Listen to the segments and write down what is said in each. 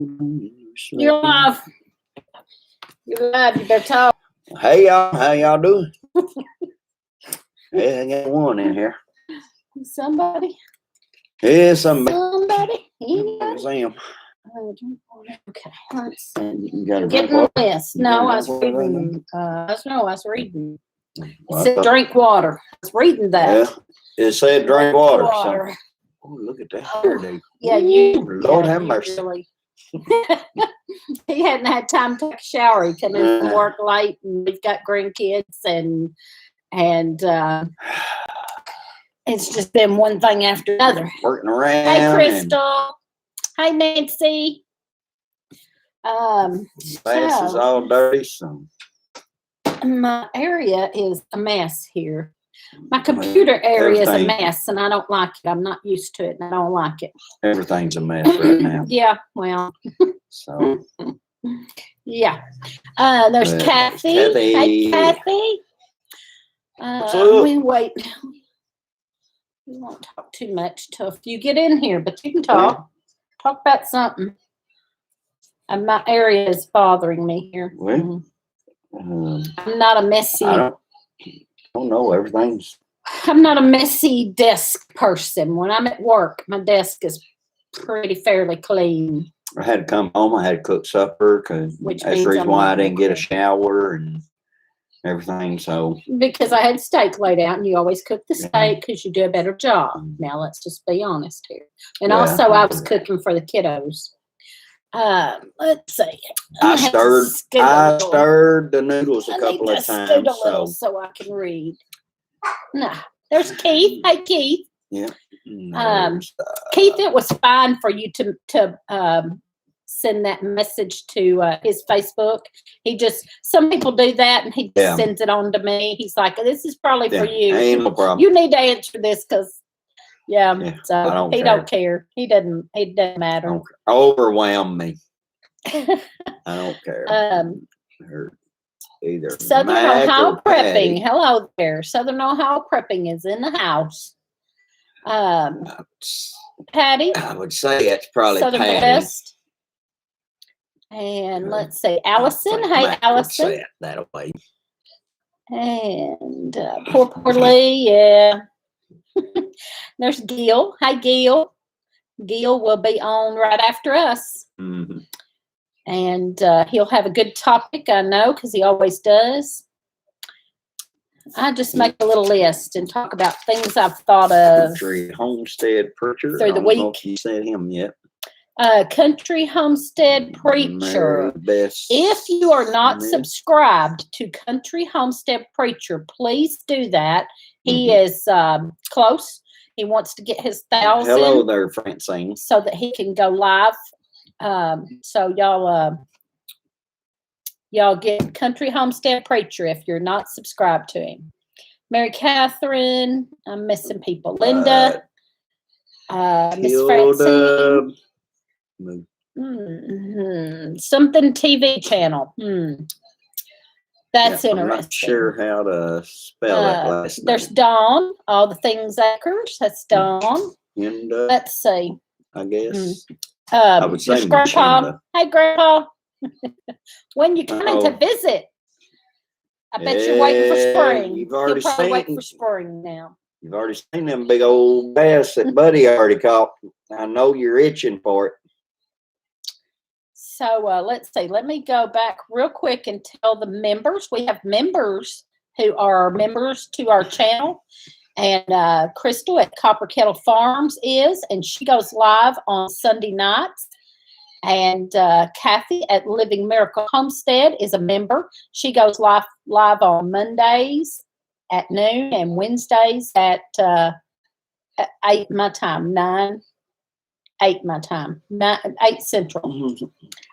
You're live. You're live. You better talk. Hey y'all, how y'all doing? Yeah, I got one in here. Somebody. Yeah, somebody. Somebody. Anybody? Sam. Okay. Let's see. You got a Getting drink the water? list. No, I was reading. I was reading. It said drink water. I was reading that. Yeah, it said drink water. Water. So. Oh, look at that hair, dude. Yeah, you. Lord have mercy. Really, he hadn't had time to take a shower. He come in from work late, and we've got grandkids, and it's just been one thing after another. Working around. Hey, Crystal. Hey, Nancy. Glass is all dirty. So. My area is a mess here. My computer area is a mess, and I don't like it. I'm not used to it, and I don't like it. Everything's a mess right now. Yeah, well. So. Yeah. There's Kathy. Hey, Kathy. We wait. We won't talk too much till if you get in here, but you can talk. Talk about something. And my area is bothering me here. Well, I'm not a messy. I don't know. I'm not a messy desk person. When I'm at work, my desk is fairly clean. I had to come home. I had to cook supper because that's the reason why I didn't get a shower and everything. So because I had steak laid out, and you always cook the steak because you do a better job. Now let's just be honest here. And also, I was cooking for the kiddos. Let's see. I stirred the noodles a couple of times, so I can read. No, there's Keith. Hey, Keith. Yeah. Keith, it was fine for you to send that message to his Facebook. Some people do that, and he just sends it on to me. He's like, "This is probably for you. Ain't no problem. You need to answer this because." Yeah, so he care. don't care. He doesn't matter. Overwhelm me. I don't care. Either Southern Ohio Prepping. Hello there. Southern Ohio Prepping is in the house. Patty. I would say it's probably Southern Patty. West. And let's see, Allison. Hey, Allison. Say it that way. And poor Lee. Yeah. There's Gil. Hi, Gil. Gil will be on right after us. Mm-hmm. And he'll have a good topic, I know, because he always does. I just make a little list and talk about things I've thought of. Country Homestead Preacher. Through the week. I don't know if you said him yet. Country Homestead Preacher. If you are not subscribed to Country Homestead Preacher, please do that. He is close. He wants to get his 1,000. Hello there, Francine. So that he can go live. So y'all get Country Homestead Preacher if you're not subscribed to him. Mary Catherine. I'm missing people. Linda. Miss Francine. Something TV channel. That's interesting. I'm not sure how to spell that last name. There's Dawn, all the things Akers. That's Dawn. And let's see. I guess. I would say Grandpa. Machanda. Hey, Grandpa. When you coming to visit? I bet you're waiting for spring. You've already waiting for spring now. You've already seen them big old bass that Buddy already caught. I know you're itching for it. So let's see. Let me go back real quick and tell the members. We have members who are members to our channel. And Crystal at Copper Kettle Farms is, and she goes live on Sunday nights. And Kathy at Living Miracle Homestead is a member. She goes live on Mondays at noon and Wednesdays at 8 my time, 8 my time, 8 Central.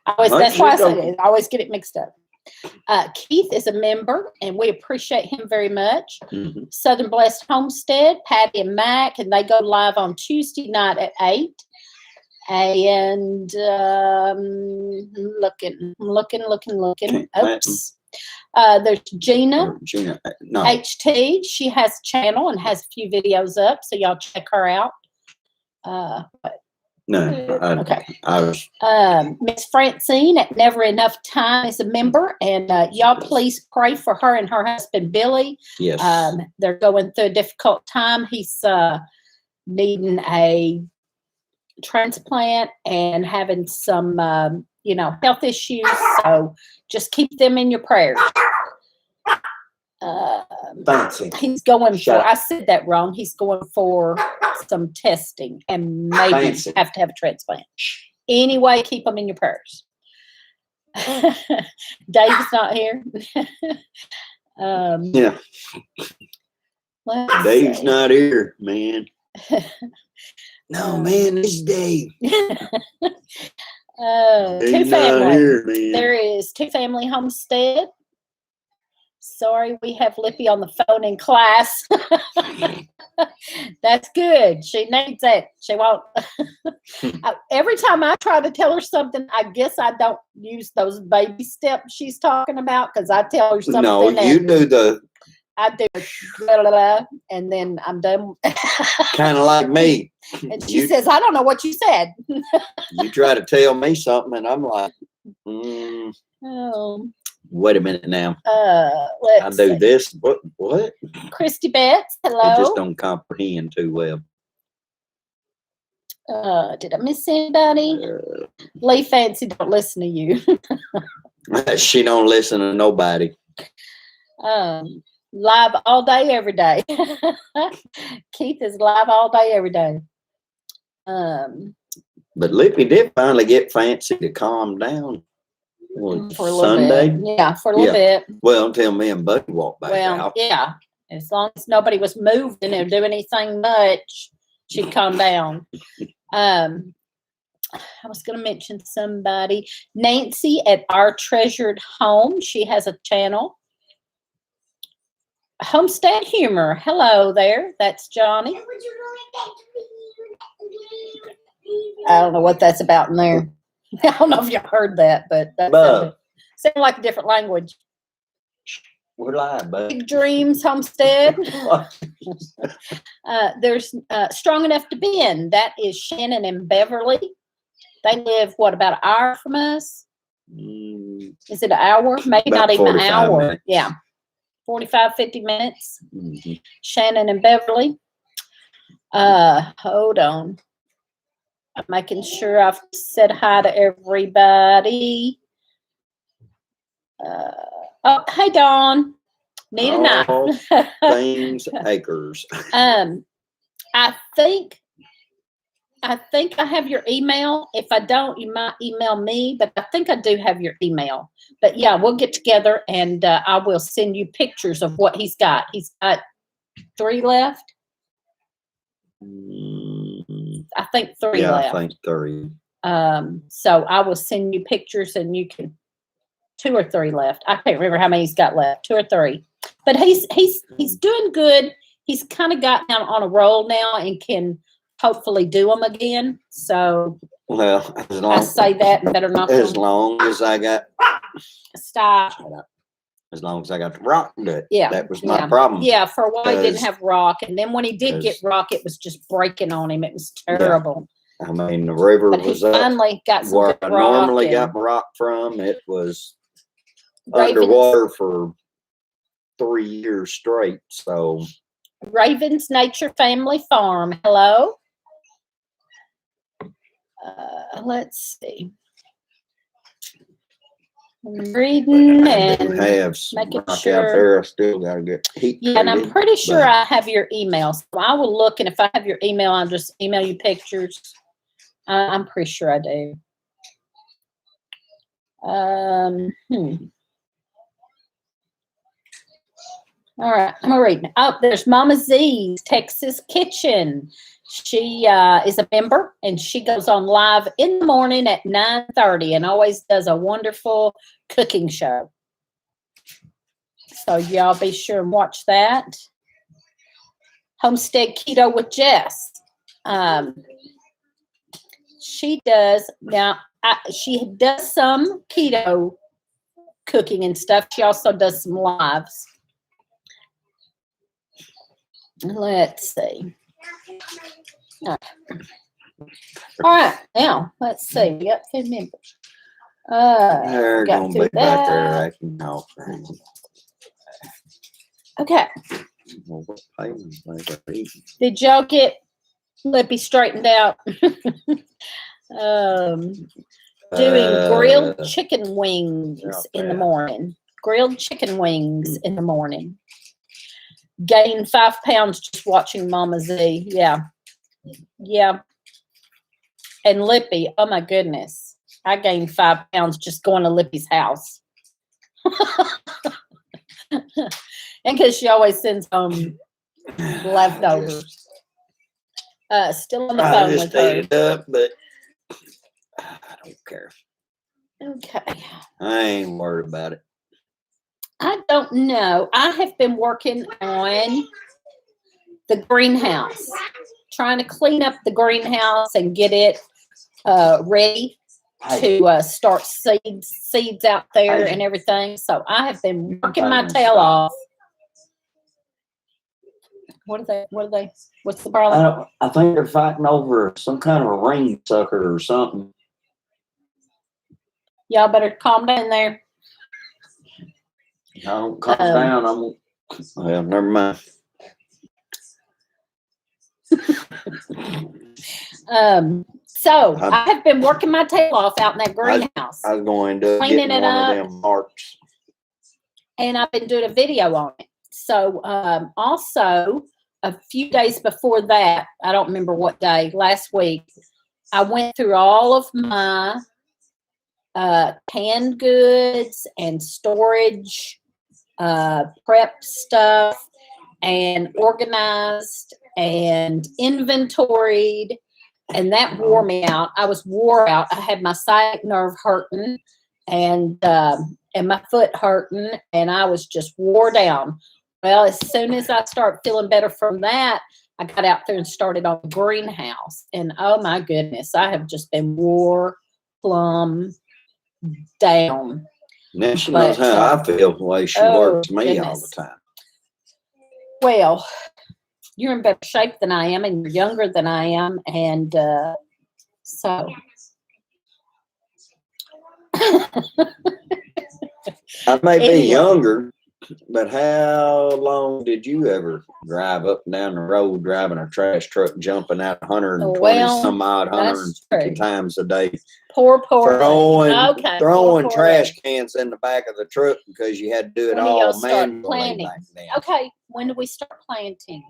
That's why I say it. I always get it mixed up. Keith is a member, and we appreciate him very much. Southern Blessed Homestead, Patty and Mac, and they go live on Tuesday night at 8. And looking. Oops. There's Gina. No. HT. She has a channel and has a few videos up, so y'all check her out. No, Okay. I was, Miss Francine at Never Enough Time is a member, and y'all please pray for her and her husband Billy. yes. They're going through a difficult time. He's needing a transplant and having some health issues, so just keep them in your prayers. Fancy. He's going Shut for, I said that wrong, he's going for some testing and maybe Fancy. have to have a transplant. Anyway, keep them in your prayers. Dave's not here. Yeah. Dave's not here, man. No, man, this is Dave. Two Dave's not family. here, man. There is Two Family Homestead. Sorry, we have Lippy on the phone in class. That's good. She needs that. She won't. Every time I try to tell her something, I guess I don't use those baby steps she's talking about, because I tell her something. No, you do the. I do blah, blah, blah, and then I'm done. Kind of like me. And she says, I don't know what you said. You try to tell me something, and I'm like, wait a minute now. I do this. What? Christy Betts, hello. I just don't comprehend too well. Did I miss anybody? Lee Fancy don't listen to you. She don't listen to nobody. Live all day, every day. Keith is live all day, every day. But Lippy did finally get Fancy to calm down. For a little Sunday? bit. Yeah, for a little bit. Well, until me and Buddy walked back out. Yeah. As long as nobody was moving or doing anything much, she'd calm down. I was going to mention somebody. Nancy at Our Treasured Home. She has a channel. Homestead Humor. Hello there. That's Johnny. I don't know what that's about in there. I don't know if you heard that, but that sounded like a different language. We're live, bud. Big Dreams Homestead. There's Strong Enough to Bend. That is Shannon and Beverly. They live, about an hour from us? Is it an hour? Maybe not even an hour. Minutes. Yeah. 45, 50 minutes. Mm-hmm. Shannon and Beverly. Hold on. I'm making sure I've said hi to everybody. Hey, Dawn. Need a knife. Things Acres. I think I have your email. If I don't, you might email me, but I think I do have your email. But yeah, we'll get together and I will send you pictures of what he's got. He's got 3 left. I think 3 left. I think 3. So I will send you pictures and you can 2 or 3 left. I can't remember how many he's got left, 2 or 3. But he's doing good. He's kind of gotten on a roll now and can hopefully do them again. So well, I say that and better not. As long as I got stop. As long as I got the rock to it. Yeah. That was my problem. Yeah, for a while he didn't have rock. And then when he did get rock, it was just breaking on him. It was terrible. Yeah. I mean, the river was up finally got some where good I rock normally got my rock from. It was underwater for 3 years straight. So Ravens Nature Family Farm. Hello. Let's see. I'm reading and making sure. Out there, I still gotta get heat. Yeah, and I'm pretty sure I have your email. So I will look, and if I have your email, I'll just email you pictures. I'm pretty sure I do. All right, I'm gonna read. Oh, there's Mama Z's Texas Kitchen. She is a member, and she goes on live in the morning at 9:30 and always does a wonderful cooking show. So y'all be sure and watch that. Homestead Keto with Jess. She does she does some keto cooking and stuff. She also does some lives. Let's see. All right, now let's see. We got 10 members. They're got gonna through be back there that. acting out. Okay. Well, what payment they got eating? Did y'all get Lippy straightened out? Doing grilled chicken wings in the morning. Grilled chicken wings in the morning. Gained 5 pounds just watching Mama Z. Yeah. Yeah. And Lippy, oh my goodness. I gained 5 pounds just going to Lippy's house. And because she always sends home leftovers. Still on the phone with her. Ate it up, but I don't care. Okay. I ain't worried about it. I don't know. I have been working on the greenhouse, trying to clean up the greenhouse and get it ready to start seeds out there and everything. So I have been working my tail off. What are they? What's the problem? I think they're fighting over some kind of a ring sucker or something. Y'all better calm down there. No, calm down. Well, never mind. So I have been working my tail off out in that greenhouse. I was going to cleaning get it one up, of them marks. And I've been doing a video on it. So also a few days before that, I don't remember what day, last week, I went through all of my canned goods and storage prep stuff and organized and inventoried, and that wore me out. I was wore out. I had my sciatic nerve hurting and my foot hurting, and I was just wore down. Well, as soon as I start feeling better from that, I got out there and started on the greenhouse, and oh my goodness, I have just been wore plumb down. Now she knows how I feel the way she works me all the time. Well, you're in better shape than I am, and you're younger than I am, and so. I may be younger, but how long did you ever drive up and down the road driving a trash truck, jumping out 120 some odd, 150 times a day? Poor throwing trash cans in the back of the truck because you had to do it all manually back then. Okay, when do we start planting?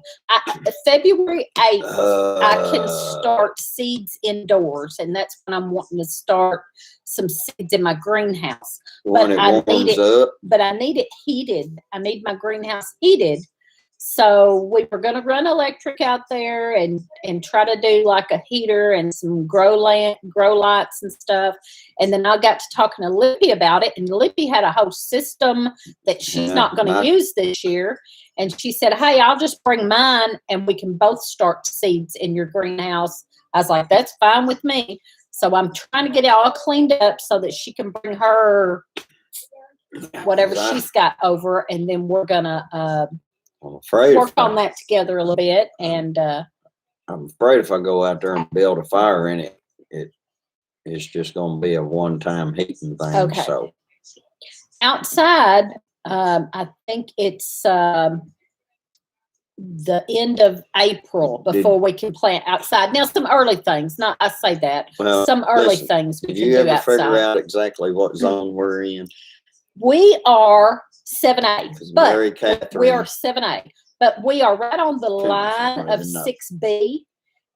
February 8th, I can start seeds indoors, and that's when I'm wanting to start some seeds in my greenhouse. But I need it heated. I need my greenhouse heated. So we were going to run electric out there and try to do like a heater and some grow lights and stuff. And then I got to talking to Lippy about it, and Lippy had a whole system that she's not going to use this year. And she said, hey, I'll just bring mine and we can both start seeds in your greenhouse. I was like, that's fine with me. So I'm trying to get it all cleaned up so that she can bring her whatever she's got over, and then we're going to work on that together a little bit. And I'm afraid if I go out there and build a fire in it, it's just going to be a one-time heating thing. Okay. So outside, I think it's the end of April before we can plant outside. Now, some early things. Not I say that. Well, some early things we can do outside. Did you ever figure out exactly what zone we're in? We are 7A, but we are 7A, but we are right on the line of 6B,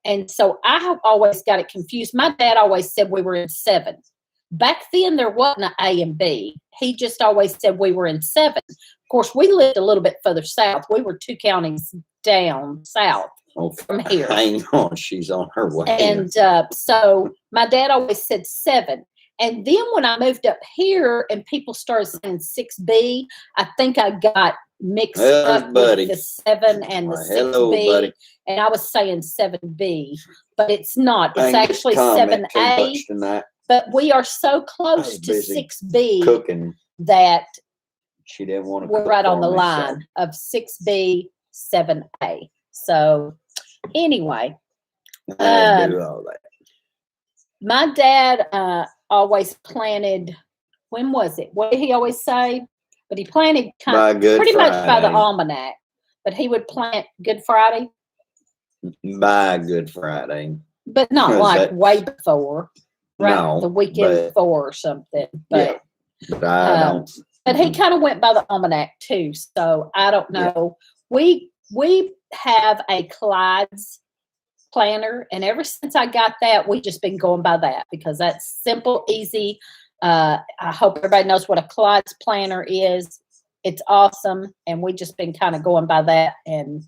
and so I have always got it confused. My dad always said we were in 7. Back then, there wasn't an A and B. He just always said we were in 7. Of course, we lived a little bit further south. We were 2 counties down south from here. Hang on, she's on her way. And so my dad always said 7. And then when I moved up here and people started saying 6B, I think I got mixed up with the 7 and the 6B. And I was saying 7B, but it's not. It's actually 7A. But we are so close to 6B cooking that she didn't want to. We're right on the line of 6B, 7A. So anyway, I had to do all that. My dad always planted, when was it? What did he always say? But he planted pretty much by the almanac. But he would plant Good Friday. By Good Friday. But not like way before. Right? No. The weekend before or something. But, yeah. But I don't. But he kind of went by the almanac too. So I don't know. Yeah. We have a Clyde's planner, and ever since I got that, we've just been going by that because that's simple, easy. I hope everybody knows what a Clyde's planner is. It's awesome, and we've just been kind of going by that and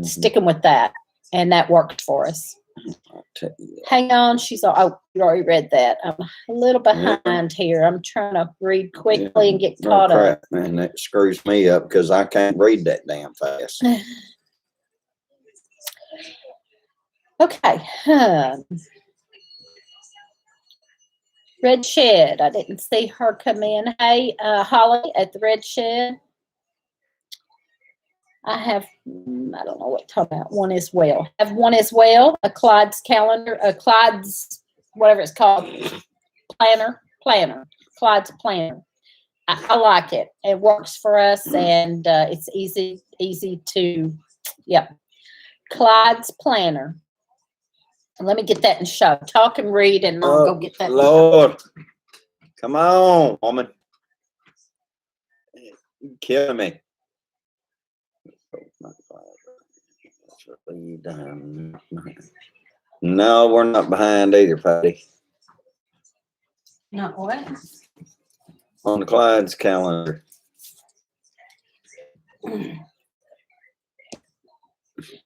sticking with that, and that worked for us. Hang on, she's all, oh, you already read that. I'm a little behind here. I'm trying to read quickly and get caught up. Man, that screws me up because I can't read that damn fast. Okay. Red Shed. I didn't see her come in. Hey, Holly at the Red Shed. I have, I don't know what to talk about. One as well. I have one as well. A Clyde's calendar, a Clyde's, whatever it's called, planner. Clyde's planner. I like it. It works for us, and it's easy to, yep. Clyde's planner. Let me get that in show. Talk and read, and I'll go get that. Lord, come on, woman. You're killing me. No, we're not behind either, Patty. Not what? On the Clyde's calendar.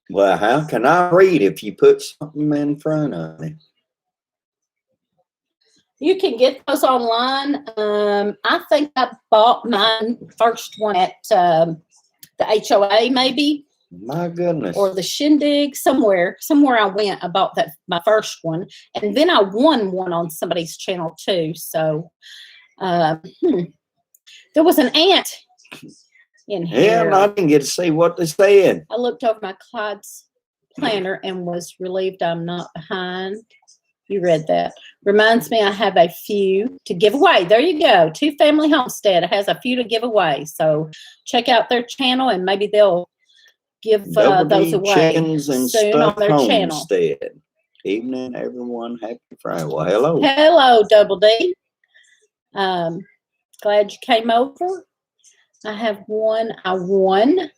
Well, how can I read if you put something in front of me? You can get those online. I think I bought mine first one at the HOA, maybe. My goodness. Or the Shindig, somewhere I went. I bought my first one, and then I won one on somebody's channel too. So there was an ant in here. Yeah, and I didn't get to see what they said. I looked over my Clyde's planner and was relieved I'm not behind. You read that. Reminds me I have a few to give away. There you go. Two Family Homestead has a few to give away. So check out their channel, and maybe they'll give those away soon on their channel. Evening, everyone. Happy Friday. Well, hello. Hello, Double D. Glad you came over. I have one I won.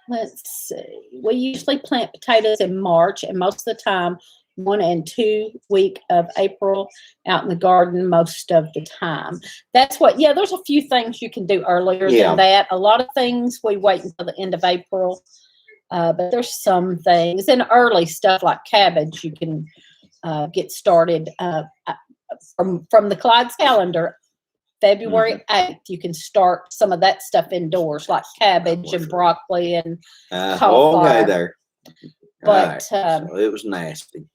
Let's see. We usually plant potatoes in March, and most of the time, 1 and 2 week of April out in the garden most of the time. That's what, yeah, there's a few things you can do earlier than that. A lot of things we wait until the end of April, but there's some things. And early stuff like cabbage, you can get started from the Clyde's calendar. February 8th, you can start some of that stuff indoors, like cabbage and broccoli and cauliflower. Okay, there. But right. So it was nasty.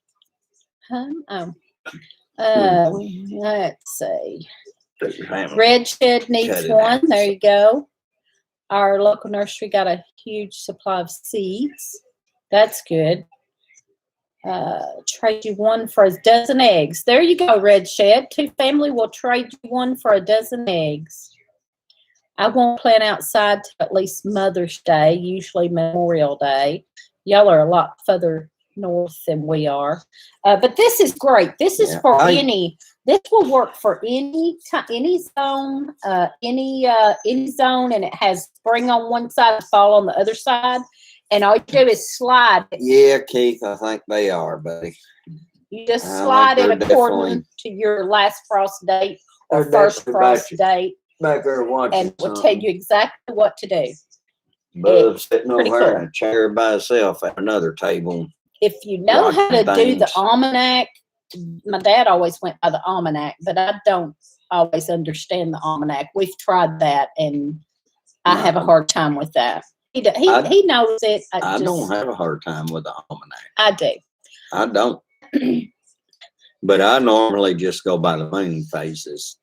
Let's see. Red Shed needs one. There you go. Our local nursery got a huge supply of seeds. That's good. Trade you one for a dozen eggs. There you go, Red Shed. Two Family will trade you one for a dozen eggs. I won't plant outside till at least Mother's Day, usually Memorial Day. Y'all are a lot further north than we are. But this is great. This is for this will work for any zone, any zone, and it has spring on one side, fall on the other side. And all you do is slide it. Yeah, Keith, I think they are, buddy. You just slide it according to your last frost date or first frost date. Back there watching, and will tell you exactly what to do. Bub sitting over there in a chair by himself at another table. If you know how to do the almanac, my dad always went by the almanac, but I don't always understand the almanac. We've tried that, and I have a hard time with that. He knows it. I don't have a hard time with the almanac. I do. I don't. But I normally just go by the moon phases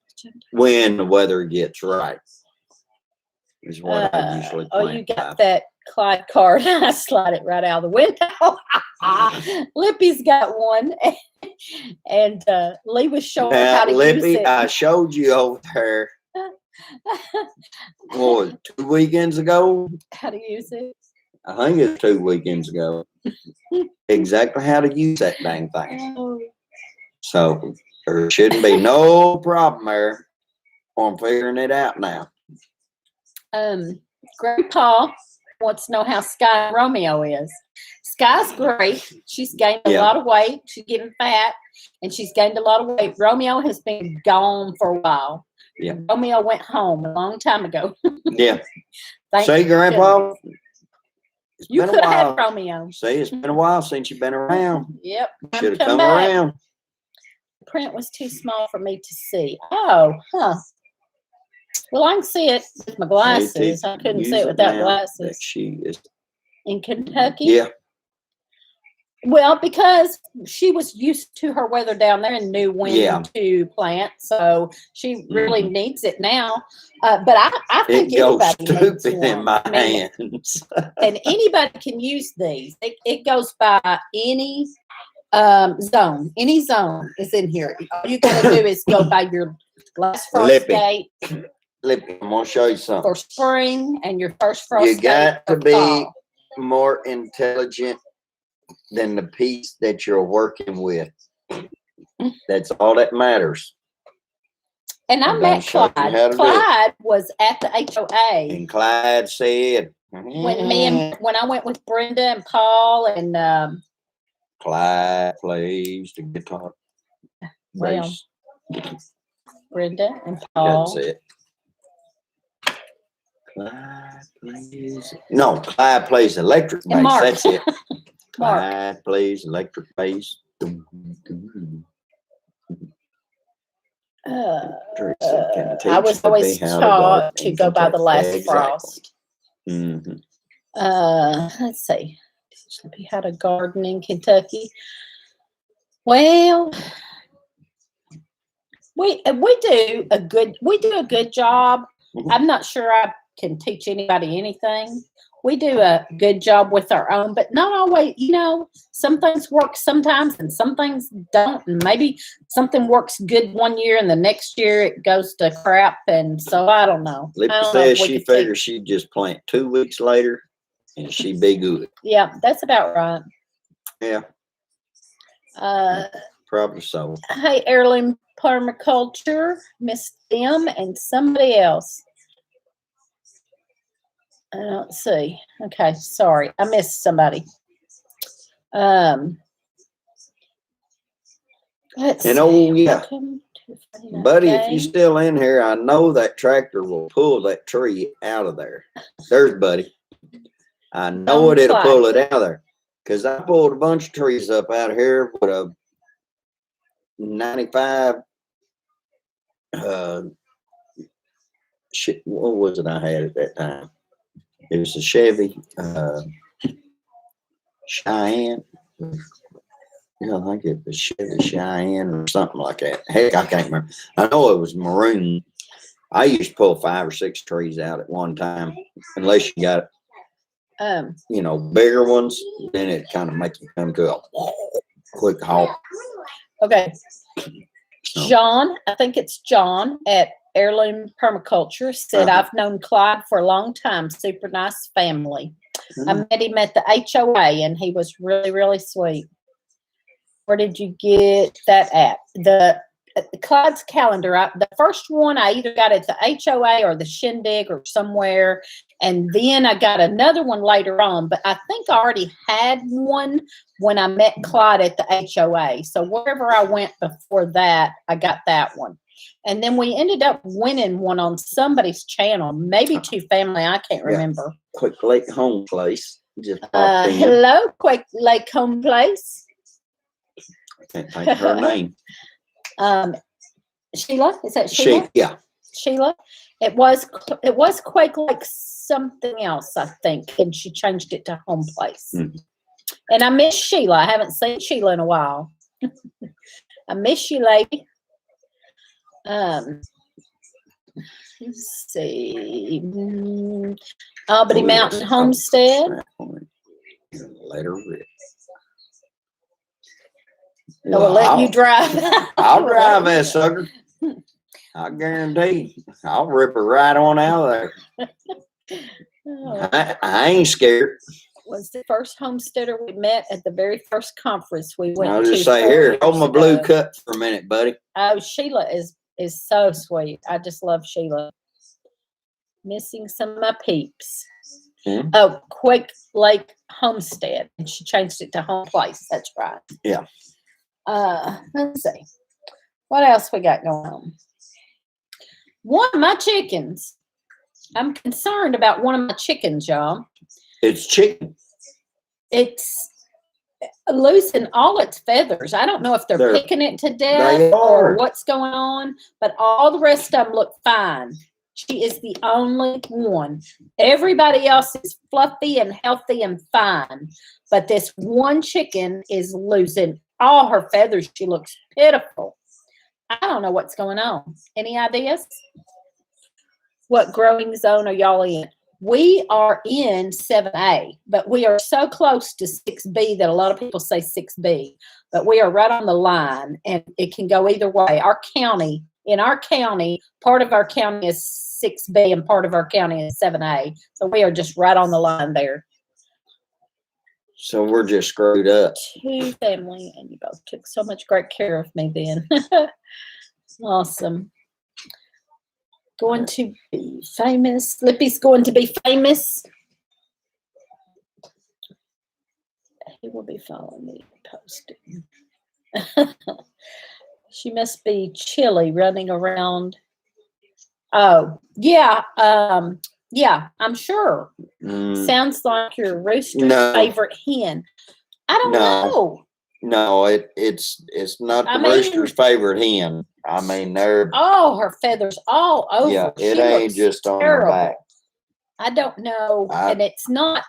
when the weather gets right. is what I usually plant. Oh, you got that Clyde card. I slide it right out of the window. Lippy's got one. And Lee was showing her how to use it. I showed you over there. What, 2 weekends ago? How to use it? I think it's 2 weekends ago. Exactly how to use that dang thing. Oh. So there shouldn't be no problem there on figuring it out now. Grandpa wants to know how Sky and Romeo is. Sky's great. She's gained a lot of weight. She's getting fat, and she's gained a lot of weight. Romeo has been gone for a while. Yeah. Romeo went home a long time ago. Yeah. See, Grandpa? You could have had Romeo. See, it's been a while since you've been around. Yep. Should have come around. The print was too small for me to see. Oh, huh. Well, I can see it with my glasses. I couldn't see it without glasses. She is in Kentucky. Yeah. Well, because she was used to her weather down there and knew when to plant, so she really needs it now. But I think it goes anybody needs stupid in my hands. And anybody can use these. It goes by any zone. Any zone is in here. All you got to do is go by your last frost date. Lippy, I'm gonna show you something. For spring and your first frost date. You got to be more intelligent than the piece that you're working with. That's all that matters. And I met Clyde. Clyde was at the HOA. And Clyde said, when I went with Brenda and Paul and Clyde plays the guitar. Well, Brenda and Paul. That's it. Clyde plays. No, Clyde plays electric bass. That's it. Clyde plays electric bass. I was always taught to go by the last frost. Mm-hmm. Let's see. Teach me how to garden in Kentucky. Well, we do a good job. Mm-hmm. I'm not sure I can teach anybody anything. We do a good job with our own, but not always. You know, some things work sometimes and some things don't. And maybe something works good one year and the next year it goes to crap. And so I don't know. Lippy says she figures she'd just plant 2 weeks later and she'd be good. Yeah, that's about right. Yeah. Probably so. Hey, Heirloom Permaculture, Miss them and somebody else. I don't see. Okay, sorry. I missed somebody. Let's see. Buddy, if you're still in here, I know that tractor will pull that tree out of there. There's Buddy. I know it'll pull it out of there. Because I pulled a bunch of trees up out of here with a 95 what was it I had at that time? It was a Chevy Cheyenne. I think it was Chevy Cheyenne or something like that. Heck, I can't remember. I know it was maroon. I used to pull 5 or 6 trees out at one time, unless you got, bigger ones. Then it kind of makes you come to a quick halt. Okay. John, I think it's John at Heirloom Permaculture said, I've known Clyde for a long time. Super nice family. I met him at the HOA and he was really, really sweet. Where did you get that at? The Clyde's calendar. The first one I either got at the HOA or the Shindig or somewhere. And then I got another one later on. But I think I already had one when I met Clyde at the HOA. So wherever I went before that, I got that one. And then we ended up winning one on somebody's channel, maybe Two Family. I can't remember. Quick Lake Home Place. Hello, Quick Lake Home Place. I can't think of her name. Sheila, is that Sheila? Yeah. Sheila. It was Quake Lake something else, I think, and she changed it to Home Place. Mm-hmm. And I miss Sheila. I haven't seen Sheila in a while. I miss you, lady. Let's see. Albany Mountain Homestead. Let her rip. No, we'll let you drive. I'll drive that sucker. I guarantee. I'll rip her right on out of there. I ain't scared. Was the first homesteader we met at the very first conference we went to. I'll just say, here, hold my blue cup for a minute, buddy. Oh, Sheila is so sweet. I just love Sheila. Missing some of my peeps. Hmm? Oh, Quick Lake Homestead. And she changed it to Home Place. That's right. Yeah. Let's see. What else we got going on? One of my chickens. I'm concerned about one of my chickens, y'all. It's chicken. It's losing all its feathers. I don't know if they're picking it to death or what's going on, but all the rest of them look fine. She is the only one. Everybody else is fluffy and healthy and fine, but this one chicken is losing all her feathers. She looks pitiful. I don't know what's going on. Any ideas? What growing zone are y'all in? We are in 7A, but we are so close to 6B that a lot of people say 6B, but we are right on the line, and it can go either way. In our county, part of our county is 6B and part of our county is 7A, so we are just right on the line there. So we're just screwed up. Two family, and you both took so much great care of me then. Awesome. Going to be famous. Lippy's going to be famous. He will be following me, posting. She must be chilly, running around. Oh, yeah. Yeah, I'm sure. Sounds like your rooster's favorite hen. I don't know. No, it's not the rooster's favorite hen. I mean, they're her feathers all over. Yeah, it ain't just on her back. I don't know, and it's not.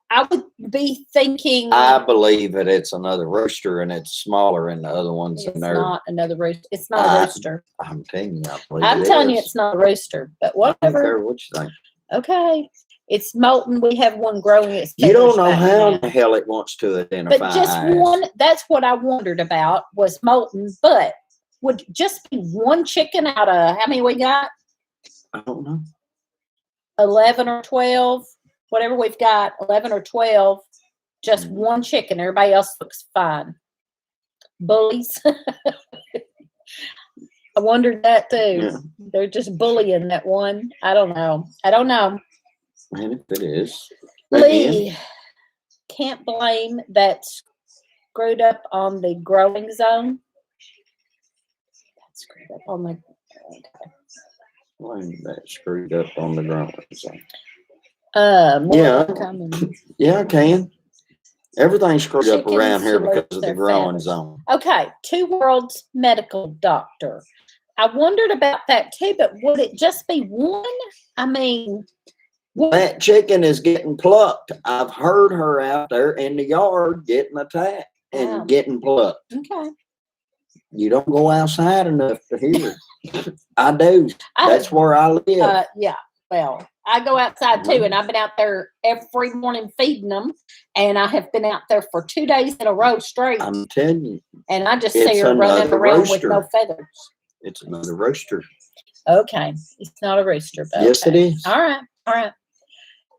I would be thinking. I believe that it's another rooster, and it's smaller than the other ones. It's not another rooster. It's not a rooster. I'm telling you, I'm telling you, it's not a rooster. But whatever. I don't care what you think. Okay. It's molten. We have one growing. Its you don't know how the hell it wants to identify. But just one, that's what I wondered about, was molten. But would just be one chicken out of how many we got? I don't know. 11 or 12, whatever we've got, 11 or 12, just one chicken. Everybody else looks fine. Bullies. I wondered that too. Yeah. They're just bullying that one. I don't know. And if it is. Lee, can't blame that screwed up on the growing zone. That's screwed up on the. Okay. Blame that screwed up on the growing zone. Yeah, I can. Everything's screwed up around here because of the growing zone. Okay, Two Worlds medical doctor. I wondered about that too, but would it just be one? I mean. That chicken is getting plucked. I've heard her out there in the yard getting attacked and getting plucked. Okay. You don't go outside enough to hear it. I do. That's where I live. Yeah. Well, I go outside too, and I've been out there every morning feeding them, and I have been out there for 2 days in a row straight. I'm telling you. And I just see her running around with no feathers. It's another rooster. Okay. It's not a rooster. But yes, it is. All right.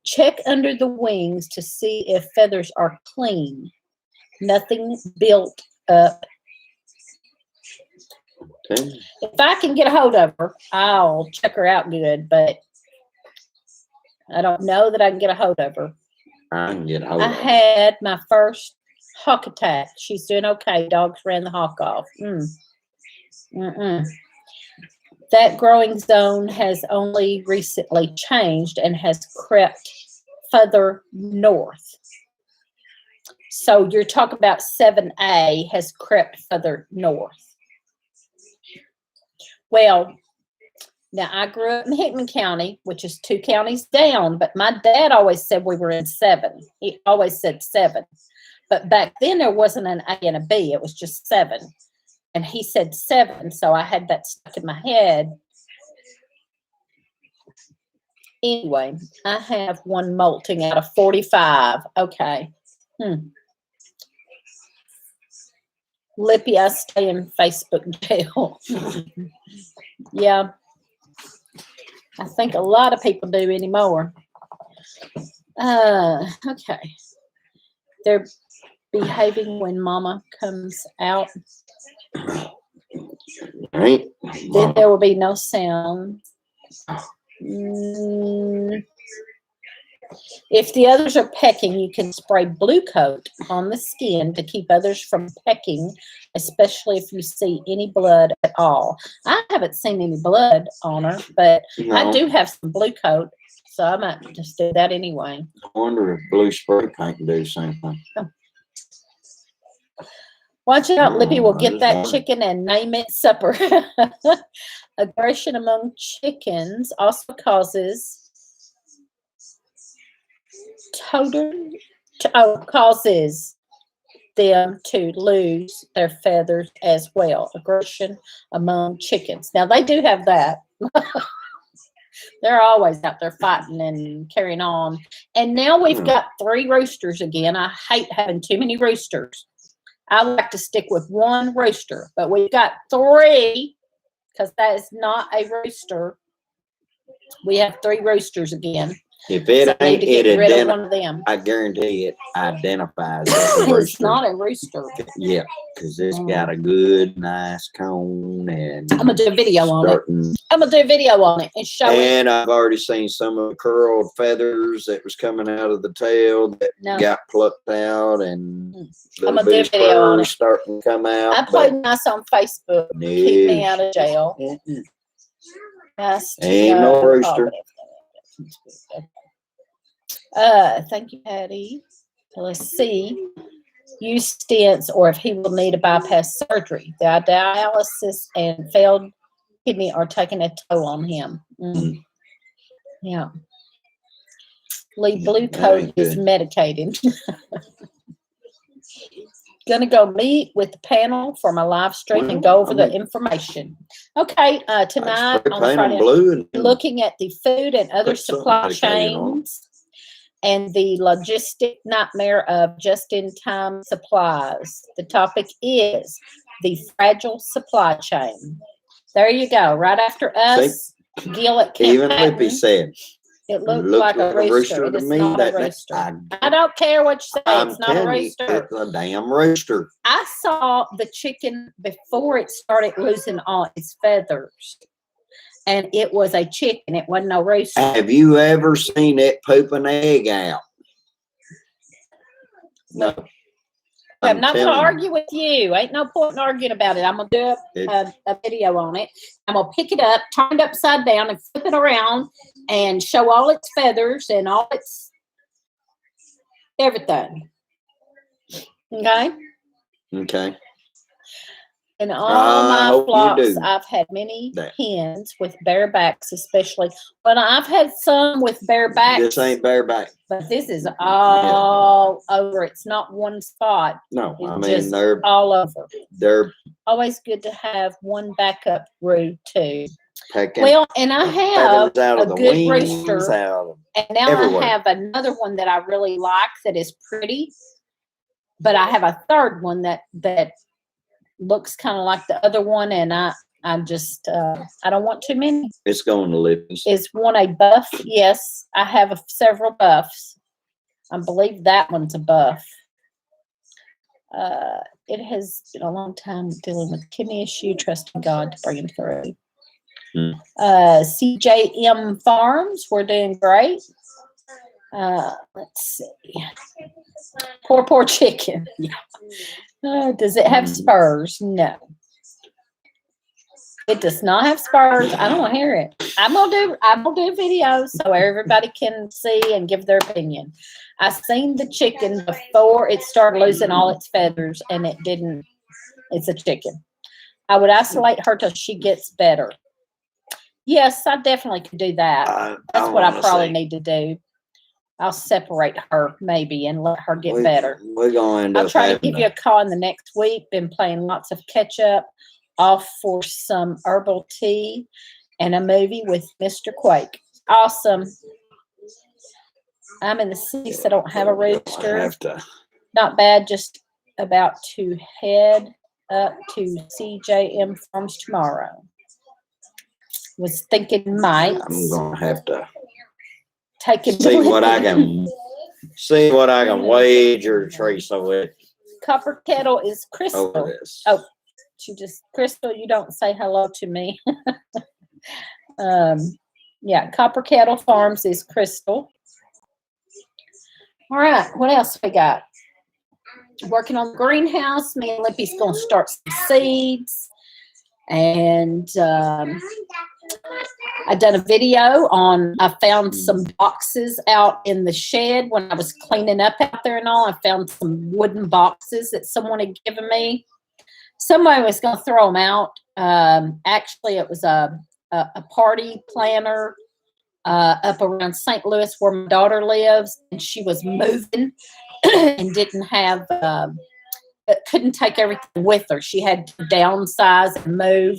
Check under the wings to see if feathers are clean. Nothing built up. Okay. If I can get a hold of her, I'll check her out good, but I don't know that I can get a hold of her. I can get a hold of her. I had my first hawk attack. She's doing okay. Dogs ran the hawk off. That growing zone has only recently changed and has crept further north. So you're talking about 7A has crept further north. Well, now I grew up in Hickman County, which is 2 counties down, but my dad always said we were in 7. He always said 7. But back then there wasn't an A and a B. It was just 7. And he said 7, so I had that stuck in my head. Anyway, I have one molting out of 45. Okay. Lippy, I stay in Facebook jail. Yeah. I think a lot of people do anymore. Okay. They're behaving when mama comes out. Right. Then there will be no sound. If the others are pecking, you can spray Blue Coat on the skin to keep others from pecking, especially if you see any blood at all. I haven't seen any blood on her, but I do have some Blue Coat, so I might just do that anyway. I wonder if blue spray paint can do the same thing. Oh. Watch out, Lippy will get that chicken and name it supper. Aggression among chickens also causes causes them to lose their feathers as well. Aggression among chickens. Now they do have that. They're always out there fighting and carrying on. And now we've got 3 roosters again. I hate having too many roosters. I like to stick with 1 rooster, but we've got 3 because that is not a rooster. We have 3 roosters again. If it ain't, it one of them. I guarantee it identifies as a rooster. It's not a rooster. Yeah, because it's got a good, nice cone, and I'm gonna do a video on it. I'm gonna do a video on it and show it. And I've already seen some of the curled feathers that was coming out of the tail that got plucked out, and I'm gonna do a video on it. Starting to come out. I played nice on Facebook. No. Keep me out of jail. Ain't no rooster. Thank you, Patty. Let's see. Use stents or if he will need a bypass surgery. The dialysis and failed kidney are taking a toll on him. Yeah. Lee Blue Coat is medicated. Gonna go meet with the panel for my live stream and go over the information. Okay, tonight on Friday, looking at the food and other supply chains and the logistic nightmare of just-in-time supplies. The topic is the fragile supply chain. There you go. Right after us, Gil at Camp Even Lippy said. It looked like a rooster. It is not a rooster. I don't care what you say. It's not a rooster. It's a damn rooster. I saw the chicken before it started losing all its feathers. And it was a chicken. It wasn't no rooster. Have you ever seen it poop an egg out? No. I'm not going to argue with you. Ain't no point in arguing about it. I'm going to do a video on it. I'm going to pick it up, turn it upside down, and flip it around and show all its feathers and all its everything. Okay? Okay. In all my flocks, I've had many hens with bare backs, especially. But I've had some with bare backs. This ain't bareback. But this is all over. It's not one spot. No, it's I mean, they're all over. They're always good to have one backup roux too. Pecking well, and I have a good wings, rooster. And now everywhere. I have another one that I really like that is pretty. But I have a third one that looks kind of like the other one, and I'm just I don't want too many. It's going to Lippy's. Is one a buff? Yes, I have several buffs. I believe that one's a buff. It has been a long time dealing with kidney issue, trusting God to bring him through. CJM Farms, we're doing great. Let's see. Poor chicken. Yeah. Does it have spurs? No. It does not have spurs. I don't want to hear it. I'm gonna do videos so everybody can see and give their opinion. I seen the chicken before it started losing all its feathers, and it didn't. It's a chicken. I would isolate her till she gets better. Yes, I definitely could do that. That's what I probably need to do. I'll separate her maybe and let her get better. We're going to I'll try to give you a call in the next week. Been playing lots of catch up, off for some herbal tea and a movie with Mr. Quake. Awesome. I'm in the city, so I don't have a register. Have to. Not bad, just about to head up to CJM Farms tomorrow. Was thinking might. I'm gonna have to take it. see what I can wager Teresa with. Copper Kettle is Crystal. Over this. Oh, Crystal, you don't say hello to me. Yeah, Copper Kettle Farms is Crystal. All right, what else we got? Working on the greenhouse. Me and Lippy's gonna start some seeds. And I done a video on, I found some boxes out in the shed when I was cleaning up out there and all. I found some wooden boxes that someone had given me. Somebody was going to throw them out. Actually, it was a party planner up around St. Louis where my daughter lives, and she was moving and didn't have, couldn't take everything with her. She had to downsize and move.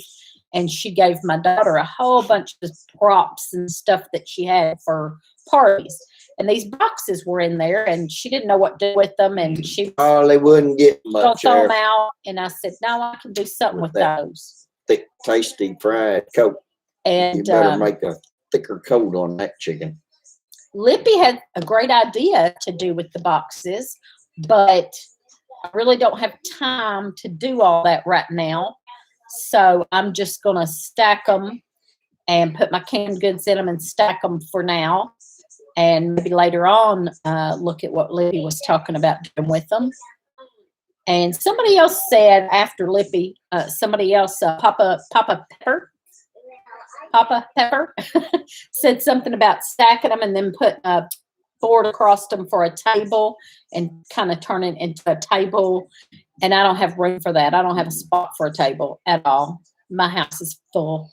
And she gave my daughter a whole bunch of props and stuff that she had for parties. And these boxes were in there, and she didn't know what to do with them. And she they wouldn't get much. Throw them out. And I said, no, I can do something with those. Thick, tasty fried coat. And you better make a thicker coat on that chicken. Lippy had a great idea to do with the boxes, but I really don't have time to do all that right now. So I'm just going to stack them and put my canned goods in them and stack them for now. And maybe later on, look at what Lippy was talking about doing with them. And somebody else said after Lippy, Papa Pepper said something about stacking them and then put a board across them for a table and kind of turn it into a table. And I don't have room for that. I don't have a spot for a table at all. My house is full.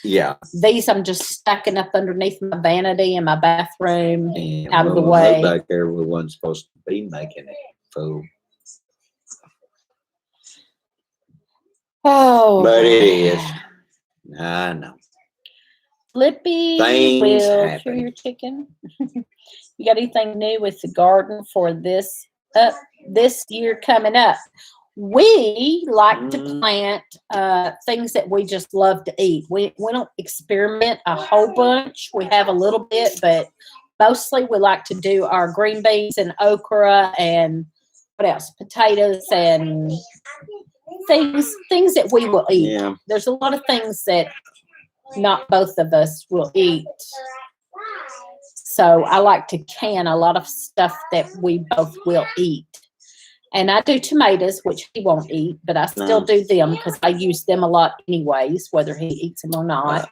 Yeah. These I'm just stacking up underneath my vanity in my bathroom, and out of the way. Back there, we wasn't supposed to be making it full. Oh. But it is. I know. Lippy will chew your chicken. You got anything new with the garden for this year coming up? We like to plant things that we just love to eat. We don't experiment a whole bunch. We have a little bit, but mostly we like to do our green beans and okra and what else? Potatoes and things that we will eat. Yeah. There's a lot of things that not both of us will eat. So I like to can a lot of stuff that we both will eat. And I do tomatoes, which he won't eat, but I still do them because I use them a lot anyways, whether he eats them or not.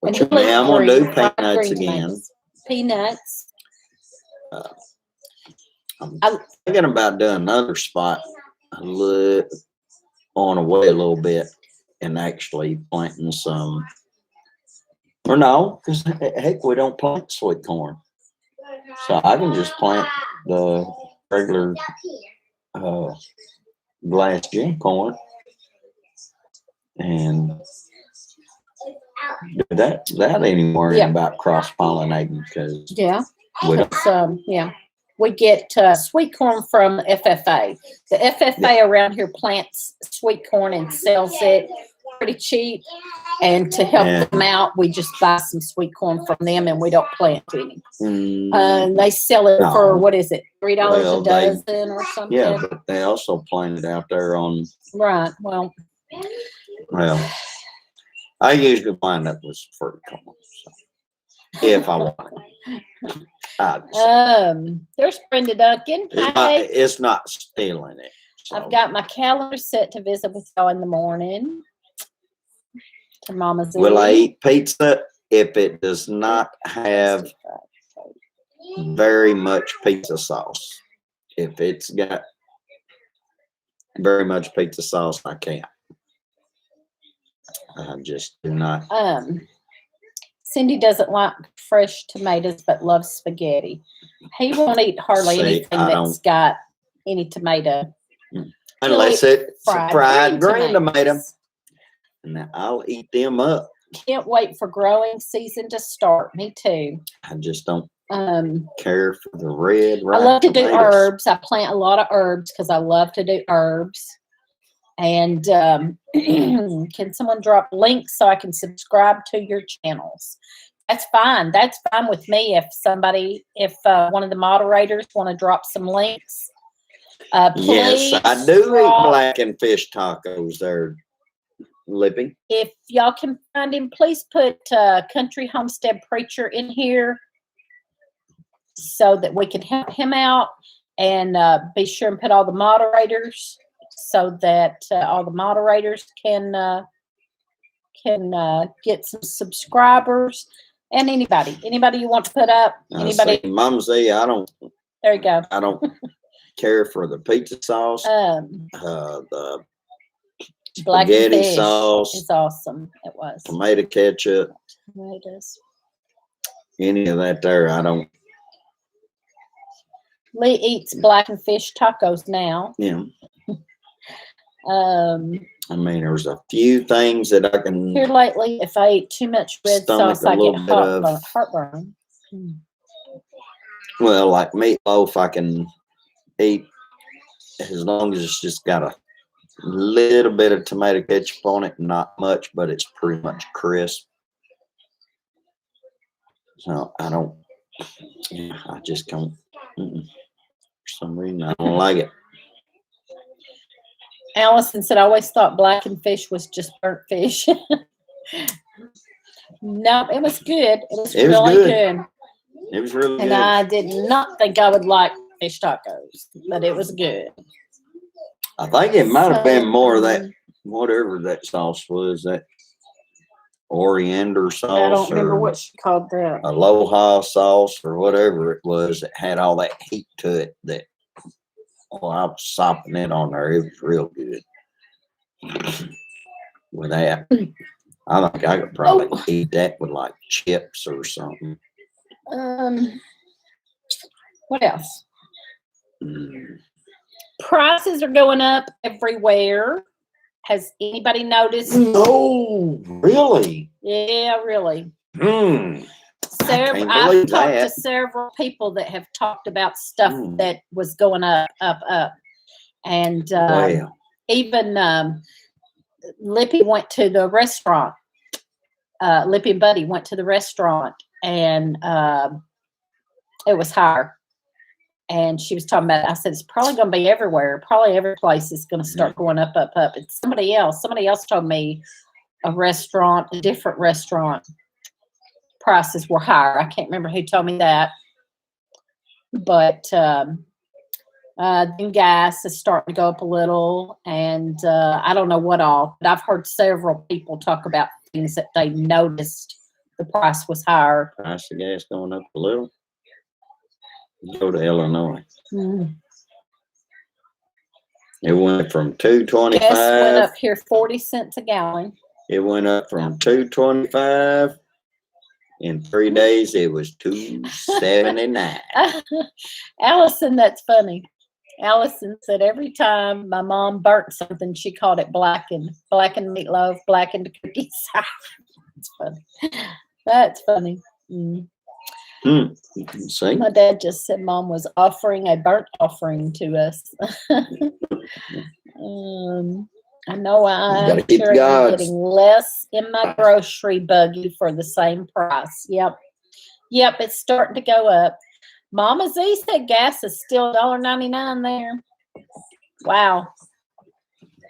And I'm going to do peanuts again. Tomatoes. Peanuts. I'm thinking about doing another spot on away a little bit and actually planting some. Or no, because heck, we don't plant sweet corn. So I can just plant the regular glass gin corn and that ain't worrying about cross-pollinating because we get sweet corn from FFA. The FFA around here plants sweet corn and sells it pretty cheap. And to help them out, we just buy some sweet corn from them, and we don't plant any. They sell it for, what is it, $3 a dozen or something? Yeah, but they also plant it out there on. Right. Well, I usually wind up with fruit corn, so, if I want. There's Brenda Duncan. It's not stealing it. So. I've got my calendar set to visit with y'all in the morning. To Mama's. Will I eat pizza if it does not have very much pizza sauce? If it's got very much pizza sauce, I can't. I just do not. Cindy doesn't like fresh tomatoes but loves spaghetti. He won't eat hardly anything that's got any tomato. Unless it's fried green tomatoes. And I'll eat them up. Can't wait for growing season to start. Me too. I just don't care for the red. I love to do tomatoes. herbs. I plant a lot of herbs because I love to do herbs. And can someone drop links so I can subscribe to your channels? That's fine. That's fine with me. If one of the moderators want to drop some links, please. Yes, I do eat blackened fish tacos there, Lippy. If y'all can find him, please put Country Homestead Preacher in here so that we can help him out, and be sure and put all the moderators so that all the moderators can get some subscribers, and anybody you want to put up. Anybody? Mama Z, I don't. There you go. I don't care for the pizza sauce. The black spaghetti fish sauce is awesome. It was tomato ketchup. Tomatoes. Any of that there, I don't. Lee eats blackened fish tacos now. Yeah. I mean, there's a few things that I can. Here lately, if I eat too much red sauce, I get heartburn. Well, like meatloaf, I can eat as long as it's just got a little bit of tomato ketchup on it, not much, but it's pretty much crisp. So I don't. Yeah, I just don't. For some reason, I don't like it. Allison said, I always thought blackened fish was just burnt fish. No, it was good. It was really good. It was really good. And I did not think I would like fish tacos, but it was good. I think it might have been more of that, whatever that sauce was, that coriander sauce. I don't remember what she called that. Aloha sauce or whatever it was that had all that heat to it that. Oh, I was sopping it on there. It was real good. With that, I think I could probably eat that with like chips or something. What else? Prices are going up everywhere. Has anybody noticed? No, really? Yeah, really. I've talked to several people that have talked about stuff that was going up. And even Lippy went to the restaurant. Lippy and Buddy went to the restaurant, and it was higher. And she was talking about it. I said, it's probably going to be everywhere. Probably every place is going to start going up. And somebody else told me a different restaurant, prices were higher. I can't remember who told me that. But then gas is starting to go up a little, and I don't know what all, but I've heard several people talk about things that they noticed the price was higher. Price of gas going up a little. Go to Illinois. It went from $2.25. Gas went up here 40 cents a gallon. It went up from $2.25. In 3 days, it was $2.79. Allison, that's funny. Allison said every time my mom burnt something, she called it blackened meatloaf, blackened cookies. That's funny. That's funny. See? My dad just said Mom was offering a burnt offering to us. I know I'm sure you're getting less in my grocery buggy for the same price. Yep, it's starting to go up. Mama Z said gas is still $1.99 there. Wow.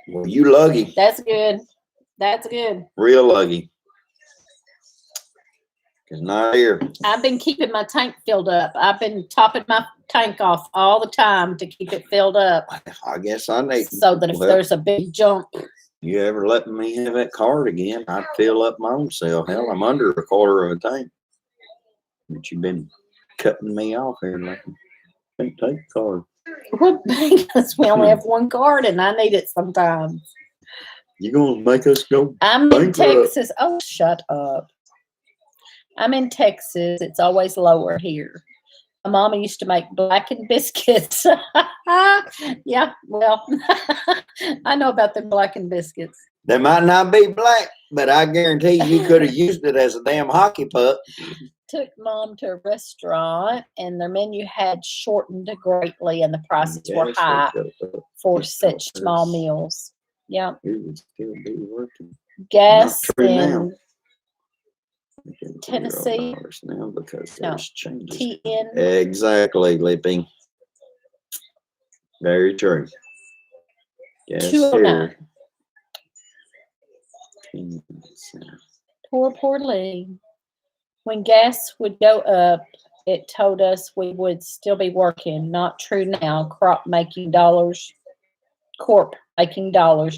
Well, you lucky. That's good. That's good. Real lucky. It's not here. I've been keeping my tank filled up. I've been topping my tank off all the time to keep it filled up. I guess I need. So that if there's a big jump. You ever let me have that card again, I'd fill up my own self. Hell, I'm under a quarter of a tank. But you've been cutting me off here. Like, take the card. What because we only have one card and I need it sometimes. You gonna make us go? I'm in Texas. Oh, shut up. I'm in Texas. It's always lower here. My mama used to make blackened biscuits. Yeah, well, I know about the blackened biscuits. They might not be black, But I guarantee you could have used it as a damn hockey puck. Took Mom to a restaurant, and their menu had shortened greatly, and the prices were high for such small meals. Yeah. It would still be working. Gas Not true in now. Tennessee. Now because No. there's changes. TN. Exactly, Lippy. Very true. Yes, 209. sir. Poor Lee. When gas would go up, it told us we would still be working. Not true now. Corp making dollars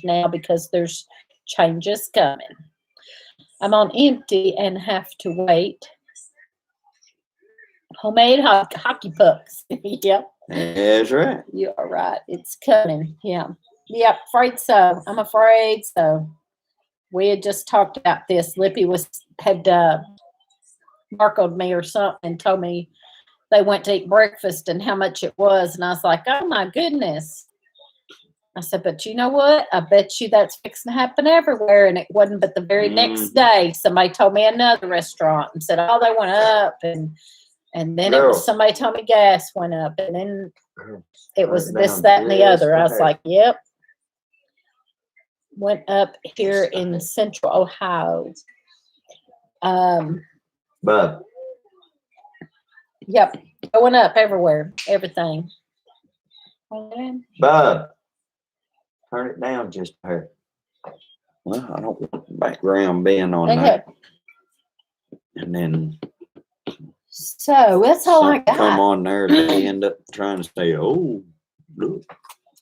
now because there's changes coming. I'm on empty and have to wait. Homemade hockey pucks. Yep. That's right. You are right. It's coming. Yeah. Yep. Afraid so. I'm afraid so. We had just talked about this. Lippy had marked me or something and told me they went to eat breakfast and how much it was. And I was like, oh my goodness. I said, but you know what? I bet you that's fixing to happen everywhere. And it wasn't but the very next day, somebody told me another restaurant and said, oh, they went up. And then it was somebody told me gas went up. And then it was this, that, and the other. I was like, yep. Went up here in central Ohio. Bub. Yep. Going up everywhere. Everything. Bub. Turn it down just a hair. Well, I don't want the background being on that. And then. So that's all I got. Come on there. They end up trying to say, oh, look,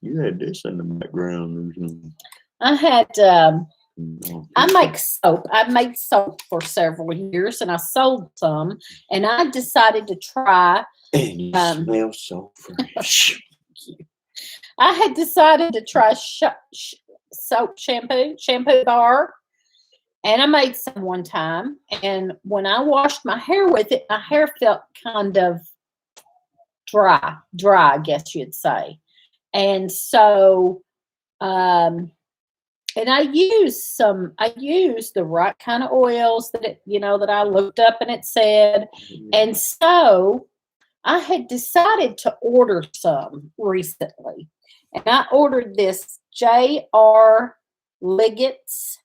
you had this in the background. I had, I make soap. I made soap for several years and I sold some and I decided to try. And you smell so fresh. I had decided to try soap shampoo bar, and I made some one time. And when I washed my hair with it, my hair felt kind of dry, I guess you'd say. And so, and I used the right kind of oils that that I looked up and it said. And so I had decided to order some recently. And I ordered this J.R. Liggett's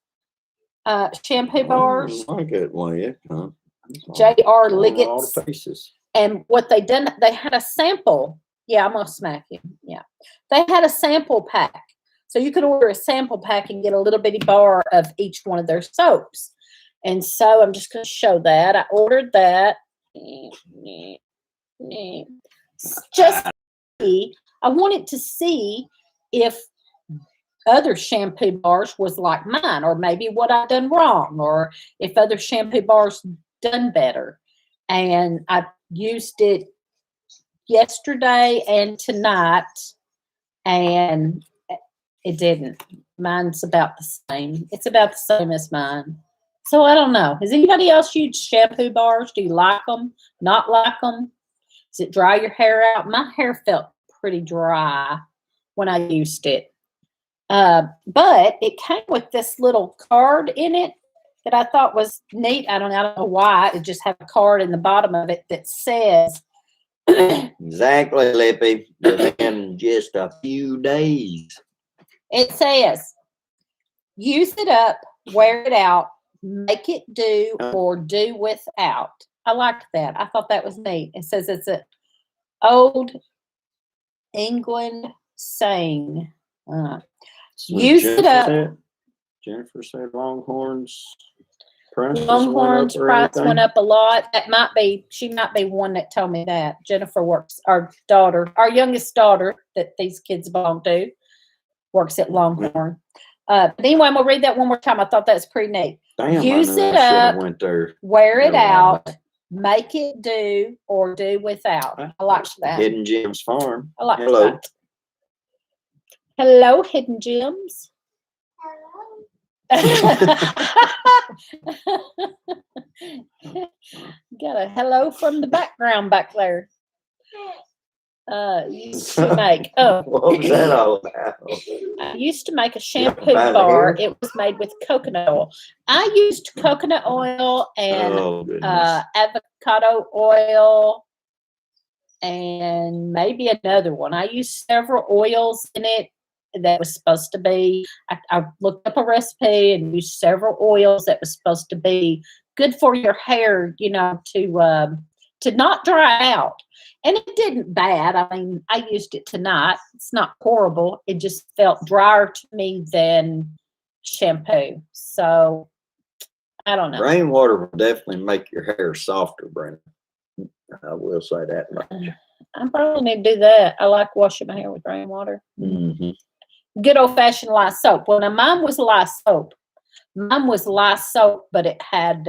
shampoo bars. I like it one yet, huh? J.R. Liggett's. Faces. And what they had a sample. Yeah, I'm gonna smack him. Yeah. They had a sample pack. So you could order a sample pack and get a little bitty bar of each one of their soaps. And so I'm just gonna show that. I ordered that. Just I wanted to see if other shampoo bars was like mine, or maybe what I done wrong, or if other shampoo bars done better. And I used it yesterday and tonight, and it didn't. Mine's about the same. It's about the same as mine. So I don't know. Has anybody else used shampoo bars? Do you like them? Not like them? Does it dry your hair out? My hair felt pretty dry when I used it. But it came with this little card in it that I thought was neat. I don't know why. It just had a card in the bottom of it that says. Exactly, Lippy. Within just a few days. It says, use it up, wear it out, make it do, or do without. I liked that. I thought that was neat. It says it's an old England saying. Use it up. Jennifer said Longhorns. Longhorns price went up a lot. She might be one that told me that. Jennifer works, our youngest daughter that these kids belong to, works at Longhorn. But anyway, I'm gonna read that one more time. I thought that's pretty neat. Damn, use it up, wear it out, make it do, or do without. I like that. Hidden Gems Farm. I like that. Hello, Hidden Gems. Got a hello from the background back there. Used to make, oh, What was that all about? I used to make a shampoo Find bar. here? It was made with coconut oil. I used coconut oil and Oh, goodness. avocado oil and maybe another one. I used several oils in it that was supposed to be, I looked up a recipe and used several oils that was supposed to be good for your hair, to not dry out. And it didn't bad. I mean, I used it tonight. It's not horrible. It just felt drier to me than shampoo. So I don't know. Rainwater will definitely make your hair softer, Brenda. I will say that much. I probably need to do that. I like washing my hair with rainwater. Mm-hmm. Good old fashioned lye soap. Well, now mine was lye soap. Mine was lye soap, but it had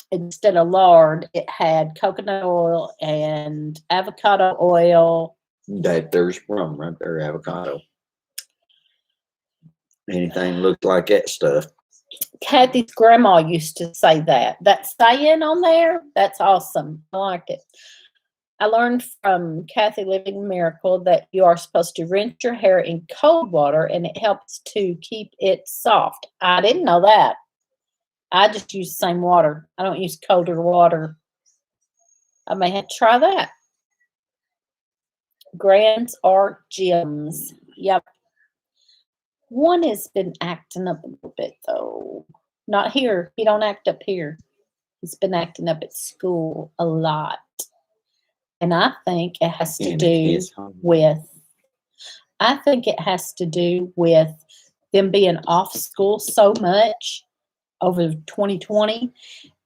instead of lard, it had coconut oil and avocado oil. That there's rum right there, avocado. Anything looked like that stuff. Kathy's grandma used to say that. That saying on there, that's awesome. I liked it. I learned from Kathy Living Miracle that you are supposed to rinse your hair in cold water and it helps to keep it soft. I didn't know that. I just use the same water. I don't use colder water. I may have to try that. Grands are gems. Yep. One has been acting up a little bit, though. Not here. He don't act up here. He's been acting up at school a lot. And I think it has to do with, them being off school so much over 2020.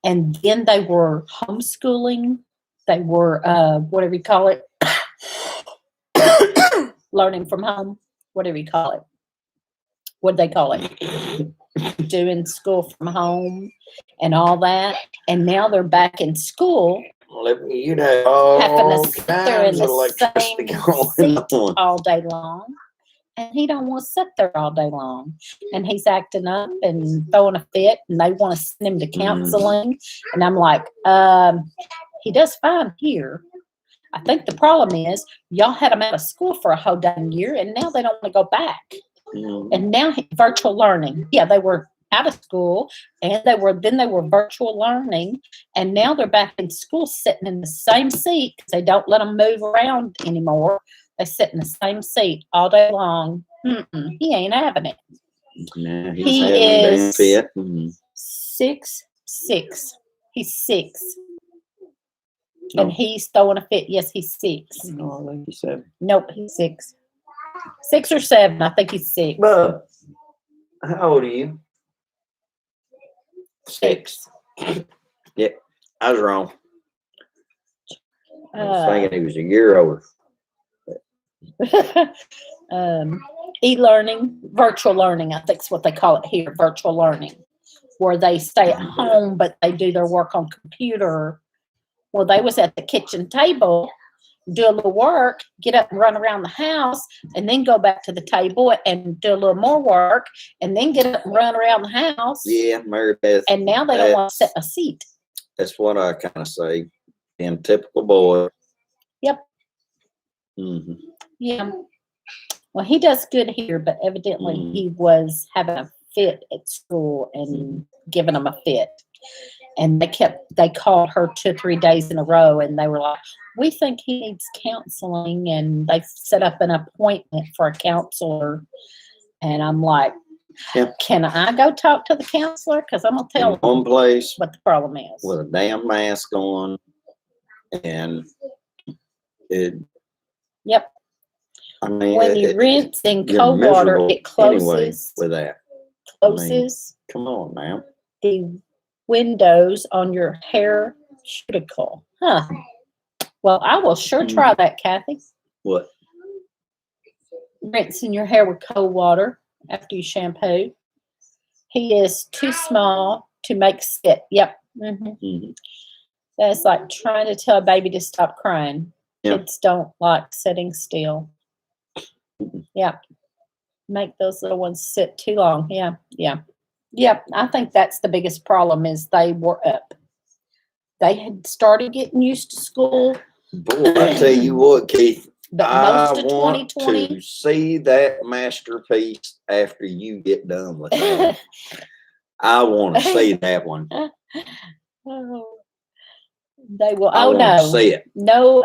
And then they were homeschooling. They were, whatever you call it, learning from home. Whatever you call it. What do they call it? Doing school from home and all that. And now they're back in school. You know, having to sit there in the same seat on all day long. And he don't want to sit there all day long. And he's acting up and throwing a fit, and they want to send him to counseling. And I'm like, he does fine here. I think the problem is y'all had him out of school for a whole damn year, and now they don't want to go back. And now virtual learning. Yeah, they were out of school, and they were virtual learning, and now they're back in school sitting in the same seat because they don't let them move around anymore. They sit in the same seat all day long. He ain't having it. Yeah, he is fit. 6'6". He's 6. And he's throwing a fit. Yes, he's 6. No, I think he's 7. Nope, he's 6. 6 or 7. I think he's 6. Bub, how old are you? 6. Yeah, I was wrong. I was thinking he was a year older. E-learning, virtual learning, I think is what they call it here, virtual learning, where they stay at home, but they do their work on computer. Well, they was at the kitchen table, do a little work, get up and run around the house, and then go back to the table and do a little more work, and then get up and run around the house. Yeah, Mary Beth. And now they don't want to sit in a seat. That's what I kind of say. In typical boy. Yep. Mm-hmm. Yeah. Well, he does good here, but evidently he was having a fit at school and giving them a fit. And they called her 2 or 3 days in a row, and they were like, we think he needs counseling, and they set up an appointment for a counselor. And I'm like, can I go talk to the counselor? Because I'm going to tell one place what the problem is. With a damn mask on, and it. Yep. I mean, when you rinse in cold water, it closes. Anyway, with that. Closes. I mean, come on now. The windows on your hair cuticle. Huh. Well, I will sure try that, Kathy. What? Rinsing your hair with cold water after you shampoo. He is too small to make sit. Yep. That's like trying to tell a baby to stop crying. Kids don't like sitting still. Yeah. Make those little ones sit too long. Yeah. I think that's the biggest problem is they were up. They had started getting used to school. Boy, I tell you what, Keith, But I most of want 2020. to see that masterpiece after you get done with that. I want to see that one. Oh, they will. I Oh want to no, see it. no.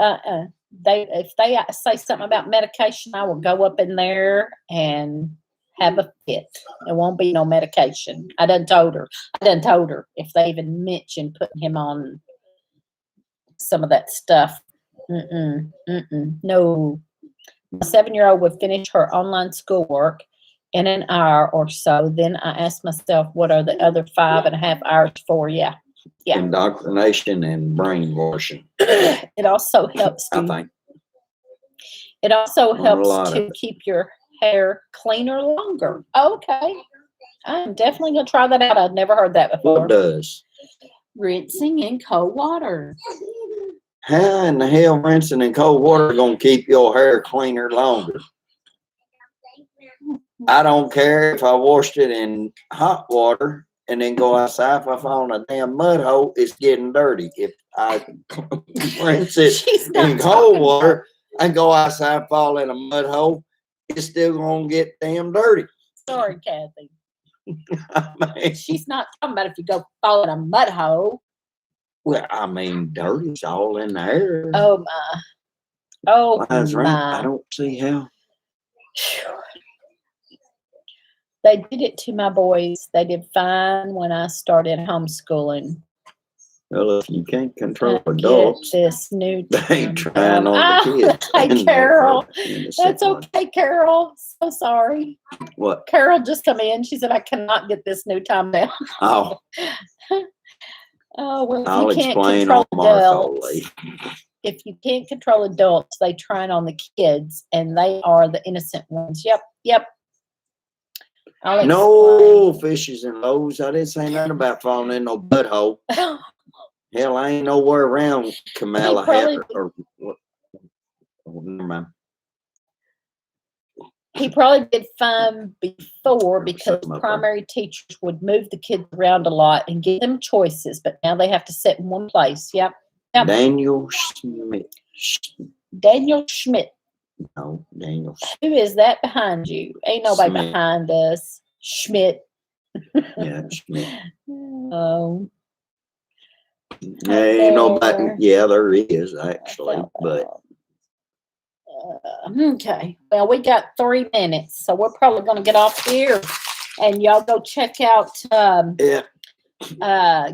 If they say something about medication, I will go up in there and have a fit. There won't be no medication. I done told her if they even mention putting him on some of that stuff. No. My 7-year-old would finish her online schoolwork in an hour or so. Then I ask myself, what are the other 5.5 hours for? Yeah. Indoctrination and brainwashing. It also helps I think. It also helps to keep your hair cleaner longer. Okay. I'm definitely going to try that out. I've never heard that before. What does? Rinsing in cold water. How in the hell rinsing in cold water going to keep your hair cleaner longer? I don't care if I washed it in hot water and then go outside. If I fall in a damn mud hole, it's getting dirty. If I rinse it in cold water and go outside and fall in a mud hole, it's still going to get damn dirty. Sorry, Kathy. I mean, she's not talking about if you go fall in a mud hole. Well, I mean, dirty's all in there. Oh, my. Oh, That's my. right. I don't see how. They did it to my boys. They did fine when I started homeschooling. Well, if you can't control adults, this new they ain't trying on the kids. Hey, Carol. That's okay, Carol. So sorry. What? Carol just come in. She said, I cannot get this new time down. Oh. Oh, well, if I'll you can't explain control on adults, if you can't control adults, they try it on the kids, and they are the innocent ones. Yep. No fishes and loaves. I didn't say nothing about falling in no butthole. Hell, I ain't nowhere around Kamala Harris or what? Oh, never mind. He probably did fine before because primary teachers would move the kids around a lot and give them choices, but now they have to sit in one place. Yep. Daniel Schmidt. Daniel Schmidt. No, Daniel. Who is that behind you? Ain't nobody behind us. Schmidt. Yeah, Schmidt. Oh. Ain't nobody. Yeah, there is actually, but. Okay. Well, we got 3 minutes, so we're probably going to get off here, and y'all go check out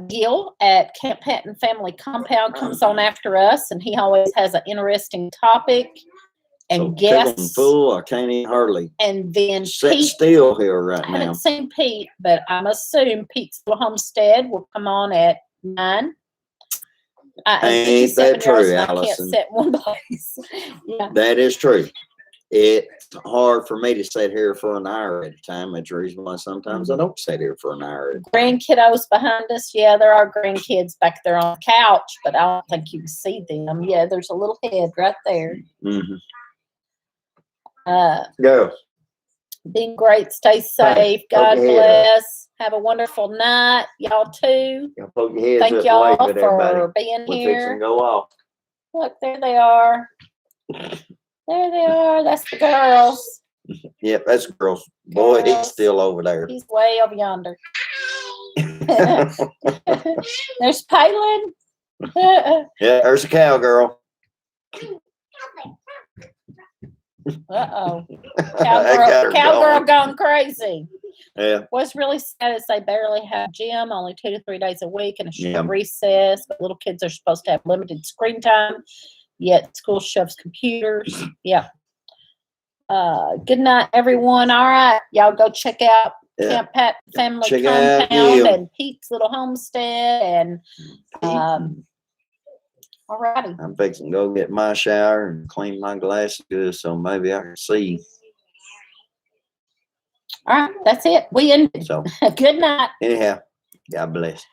Gil at Camp Patton Family Compound. Comes on after us, and he always has an interesting topic and guests. Full, I can't even hardly. And then sit still here right now. I haven't seen Pete, but I'm assuming Pete's Little Homestead will come on at 9. Ain't that true, Allison? I can't sit in one place. Yeah. That is true. It's hard for me to sit here for an hour at a time. That's the reason why sometimes I don't sit here for an hour. Grandkiddos behind us. Yeah, there are grandkids back there on the couch, but I don't think you can see them. Yeah, there's a little head right there. Mm-hmm. Go. Be great. Stay safe. God bless. Have a wonderful night. Y'all too. Thank y'all for being here. Go off. Look, there they are. There they are. That's the girls. Yep, that's the girls. Boy, he's still over there. He's way over yonder. There's Palin. Yeah, there's a cowgirl. Uh-oh. Cowgirl gone crazy. Yeah. What's really sad is they barely have gym, only 2 to 3 days a week, and a short recess. But little kids are supposed to have limited screen time, yet school shoves computers. Yeah. Good night, everyone. All right. Y'all go check out Camp Pat Family Compound and Pete's Little Homestead. And all righty. I'm fixing to go get my shower and clean my glasses good, so maybe I can see. All right. That's it. We ended. So good night. Anyhow, God bless.